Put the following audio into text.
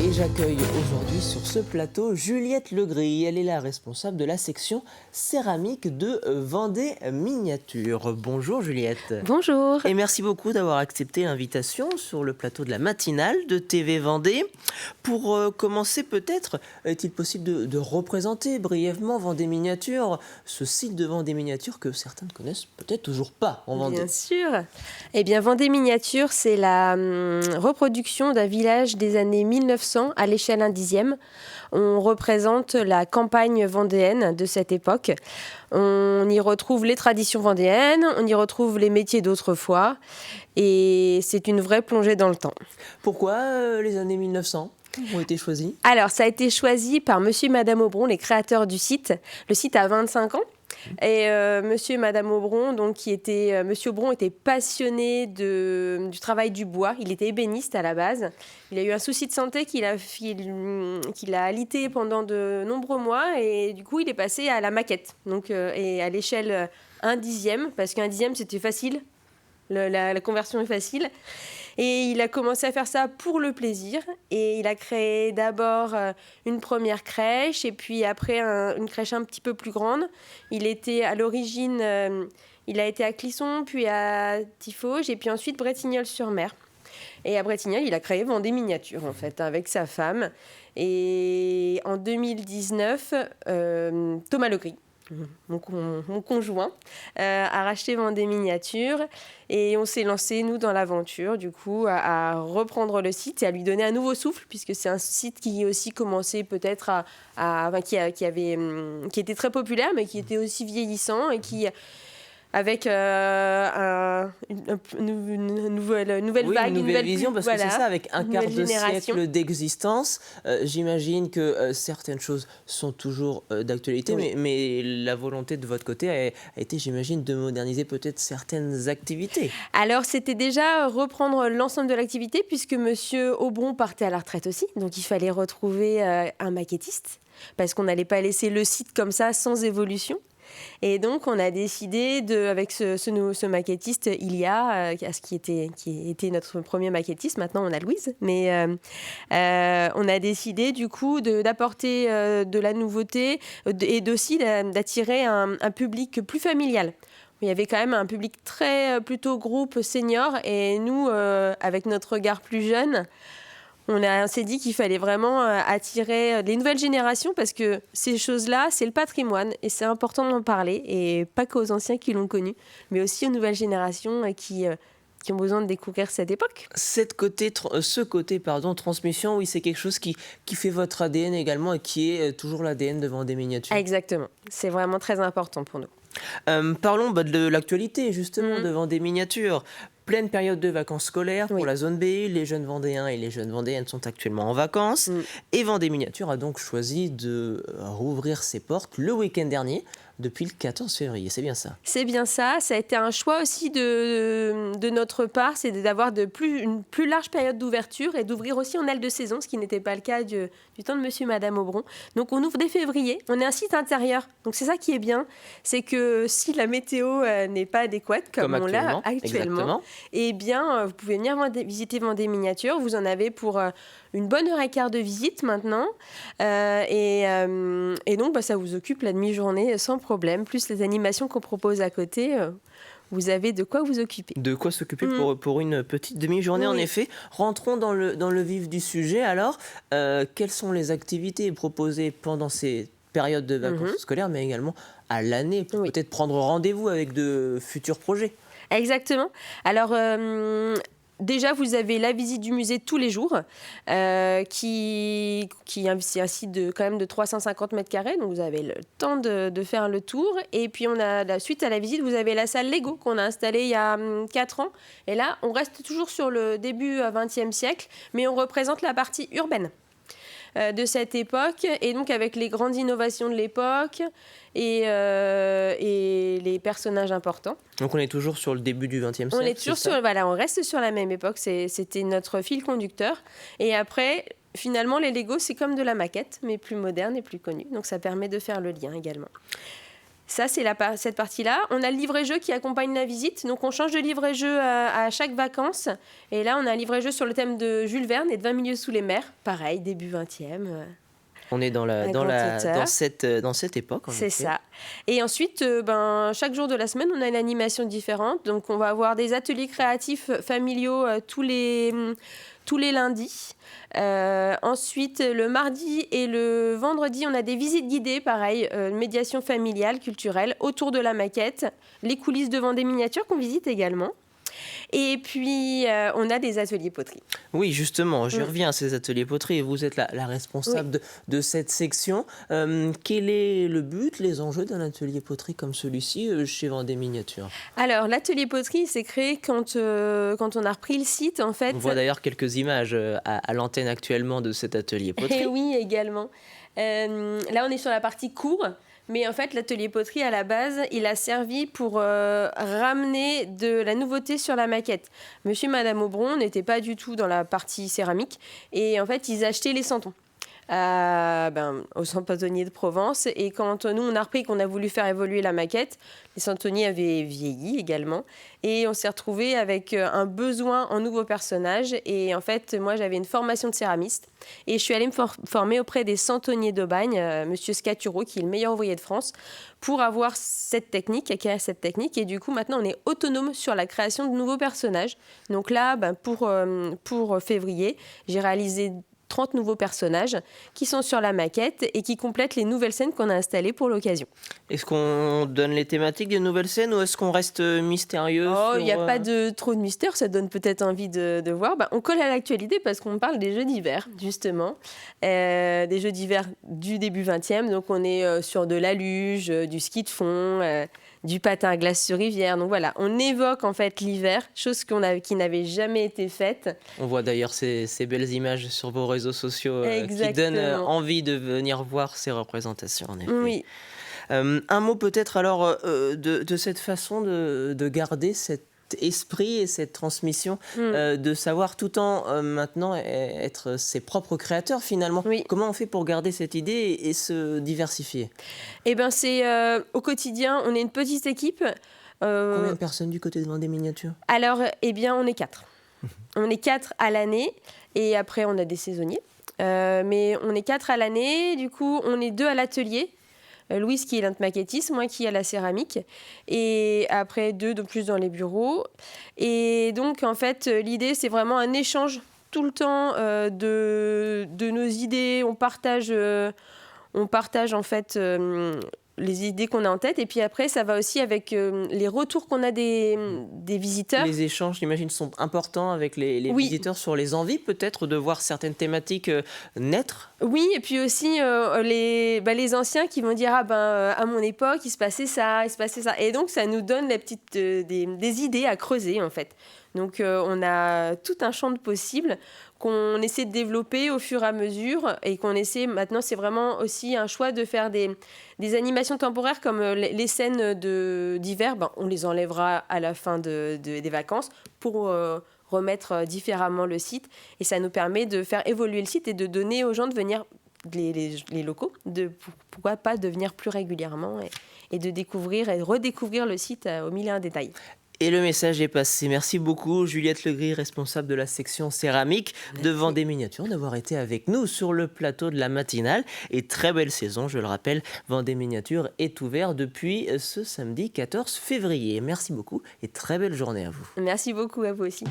Et j'accueille aujourd'hui sur ce plateau Juliette Legris. Elle est la responsable de la section céramique de Vendée Miniature. Bonjour Juliette. Bonjour. Et merci beaucoup d'avoir accepté l'invitation sur le plateau de la matinale de TV Vendée. Pour commencer peut-être, est-il possible de représenter brièvement Vendée Miniature, ce site de Vendée Miniature que certains ne connaissent peut-être toujours pas en Vendée? Bien sûr. Eh bien, Vendée Miniature, c'est la reproduction d'un village des années 1900 à l'échelle 1/10. On représente la campagne vendéenne de cette époque. On y retrouve les traditions vendéennes, on y retrouve les métiers d'autrefois. Et c'est une vraie plongée dans le temps. Pourquoi les années 1900 ont été choisies? Alors, ça a été choisi par monsieur et madame Aubron, les créateurs du site. Le site a 25 ans. Et monsieur et madame Aubron, monsieur Aubron était passionné du travail du bois. Il était ébéniste à la base. Il a eu un souci de santé qu'il a alité pendant de nombreux mois. Et du coup, il est passé à la maquette. Et à l'échelle 1/10, parce qu'1/10, c'était facile. La conversion est facile. Et il a commencé à faire ça pour le plaisir. Et il a créé d'abord une première crèche et puis après une crèche un petit peu plus grande. Il était à l'origine, il a été à Clisson, puis à Tiffauges et puis ensuite Bretignolles-sur-Mer. Et à Bretignolles, il a créé Vendée Miniature en fait, avec sa femme. Et en 2019, Thomas Legris, mon conjoint, a racheté Vendée Miniature et on s'est lancé, nous, dans l'aventure, du coup, à reprendre le site et à lui donner un nouveau souffle, puisque c'est un site qui aussi commençait peut-être qui était très populaire, mais qui était aussi vieillissant et qui... avec une nouvelle vague, une nouvelle vision, parce que c'est ça, avec un quart de siècle d'existence, j'imagine que certaines choses sont toujours d'actualité, oui. mais la volonté de votre côté a été, j'imagine, de moderniser peut-être certaines activités. Alors, c'était déjà reprendre l'ensemble de l'activité, puisque monsieur Aubron partait à la retraite aussi, donc il fallait retrouver un maquettiste, parce qu'on n'allait pas laisser le site comme ça, sans évolution. Et donc, on a décidé, avec ce maquettiste, Ilia, qui était notre premier maquettiste, maintenant on a Louise, mais on a décidé du coup d'apporter de la nouveauté et aussi d'attirer un public plus familial. Il y avait quand même un public plutôt groupe senior, et nous, avec notre regard plus jeune, on s'est dit qu'il fallait vraiment attirer les nouvelles générations, parce que ces choses-là, c'est le patrimoine et c'est important d'en parler, et pas qu'aux anciens qui l'ont connu, mais aussi aux nouvelles générations qui ont besoin de découvrir cette époque. Ce côté transmission, oui, c'est quelque chose qui fait votre ADN également et qui est toujours l'ADN de Vendée Miniature. Exactement, c'est vraiment très important pour nous. Parlons de l'actualité justement de Vendée Miniature. Pleine période de vacances scolaires pour la zone B. Les jeunes Vendéens et les jeunes Vendéennes sont actuellement en vacances. Et Vendée Miniature a donc choisi de rouvrir ses portes le week-end dernier, depuis le 14 février. C'est bien ça? C'est bien ça. Ça a été un choix aussi de notre part, c'est d'avoir une plus large période d'ouverture et d'ouvrir aussi en aile de saison, ce qui n'était pas le cas du temps de monsieur et madame Aubron. Donc on ouvre dès février. On est un site intérieur. Donc c'est ça qui est bien. C'est que si la météo n'est pas adéquate, comme on l'a actuellement, eh bien, vous pouvez venir visiter Vendée Miniature. Vous en avez pour une bonne heure et quart de visite maintenant. Et donc, ça vous occupe la demi-journée sans problème. Plus les animations qu'on propose à côté, vous avez de quoi vous occuper. De quoi s'occuper pour une petite demi-journée, en effet. Rentrons dans le vif du sujet. Alors, quelles sont les activités proposées pendant ces périodes de vacances scolaires, mais également à l'année, pour peut-être prendre rendez-vous avec de futurs projets? Exactement. Alors, déjà, vous avez la visite du musée tous les jours, c'est un site quand même de 350 mètres carrés, donc vous avez le temps de faire le tour. Et puis, suite à la visite, vous avez la salle Lego qu'on a installée il y a 4 ans. Et là, on reste toujours sur le début XXe siècle, mais on représente la partie urbaine de cette époque, et donc avec les grandes innovations de l'époque et les personnages importants. Donc on est toujours sur le début du XXe siècle. On reste sur la même époque, c'était notre fil conducteur. Et après, finalement, les Lego, c'est comme de la maquette, mais plus moderne et plus connue. Donc ça permet de faire le lien également. Ça, c'est cette partie-là. On a le livret-jeu qui accompagne la visite. Donc, on change de livret-jeu à chaque vacances. Et là, on a un livret-jeu sur le thème de Jules Verne et de 20 milieux sous les mers. Pareil, début 20e. On est dans cette époque. C'est ça. Et ensuite, chaque jour de la semaine, on a une animation différente. Donc, on va avoir des ateliers créatifs familiaux tous les lundis. Ensuite, le mardi et le vendredi, on a des visites guidées, pareil, médiation familiale, culturelle, autour de la maquette, les coulisses devant des miniatures qu'on visite également. Et puis, on a des ateliers poterie. Oui, justement, je reviens à ces ateliers poterie. Vous êtes la responsable de cette section. Quel est le but, les enjeux d'un atelier poterie comme celui-ci chez Vendée Miniature? Alors, l'atelier poterie s'est créé quand on a repris le site, en fait. On voit d'ailleurs quelques images à l'antenne actuellement de cet atelier poterie. Et oui, également. Là, on est sur la partie cours. Mais en fait, l'atelier poterie, à la base, il a servi pour ramener de la nouveauté sur la maquette. Monsieur et Madame Aubron n'étaient pas du tout dans la partie céramique. Et en fait, ils achetaient les santons au santonnier de Provence. Et quand nous, on a repris, qu'on a voulu faire évoluer la maquette, les santonniers avaient vieilli également. Et on s'est retrouvé avec un besoin en nouveaux personnages. Et en fait, moi, j'avais une formation de céramiste. Et je suis allée me former auprès des santonniers d'Aubagne, Monsieur Scaturo, qui est le meilleur ouvrier de France, pour avoir acquérir cette technique. Et du coup, maintenant, on est autonome sur la création de nouveaux personnages. Donc là, pour février, j'ai réalisé 30 nouveaux personnages qui sont sur la maquette et qui complètent les nouvelles scènes qu'on a installées pour l'occasion. Est-ce qu'on donne les thématiques des nouvelles scènes ou est-ce qu'on reste mystérieux? Il n'y a pas trop de mystère, ça donne peut-être envie de voir. On colle à l'actualité parce qu'on parle des jeux d'hiver, justement. Des jeux d'hiver du début 20e, donc on est sur de la luge, du ski de fond, du patin à glace sur rivière. Donc voilà, on évoque en fait l'hiver, chose qui n'avait jamais été faite. On voit d'ailleurs ces belles images sur vos réseaux sociaux qui donnent envie de venir voir ces représentations, en effet. Oui. Un mot peut-être alors de cette façon de garder cet esprit et cette transmission, de savoir tout en maintenant être ses propres créateurs finalement. Oui. Comment on fait pour garder cette idée et se diversifier? C'est au quotidien, on est une petite équipe. Combien de personnes du côté de Vendée Miniature? Alors, on est 4. On est 4 à l'année et après on a des saisonniers. Mais on est 4 à l'année, du coup on est 2 à l'atelier. Louise qui est notre maquettiste, moi qui est à la céramique, et après 2 de plus dans les bureaux. Et donc en fait l'idée c'est vraiment un échange tout le temps de nos idées, on partage en fait les idées qu'on a en tête, et puis après ça va aussi avec les retours qu'on a des visiteurs. Les échanges, j'imagine, sont importants avec les visiteurs sur les envies peut-être de voir certaines thématiques naître. Oui, et puis aussi les anciens qui vont dire à mon époque il se passait ça, et donc ça nous donne des idées à creuser en fait. Donc on a tout un champ de possibles qu'on essaie de développer au fur et à mesure, et qu'on essaie maintenant, c'est vraiment aussi un choix de faire des animations temporaires comme les scènes d'hiver, on les enlèvera à la fin des vacances pour remettre différemment le site, et ça nous permet de faire évoluer le site et de donner aux gens de venir, les locaux, pourquoi pas de venir plus régulièrement et de découvrir et redécouvrir le site au mille et un détails. Et le message est passé. Merci beaucoup Juliette Legris, responsable de la section céramique de Vendée Miniature, d'avoir été avec nous sur le plateau de la matinale. Et très belle saison, je le rappelle, Vendée Miniature est ouvert depuis ce samedi 14 février. Merci beaucoup et très belle journée à vous. Merci beaucoup à vous aussi.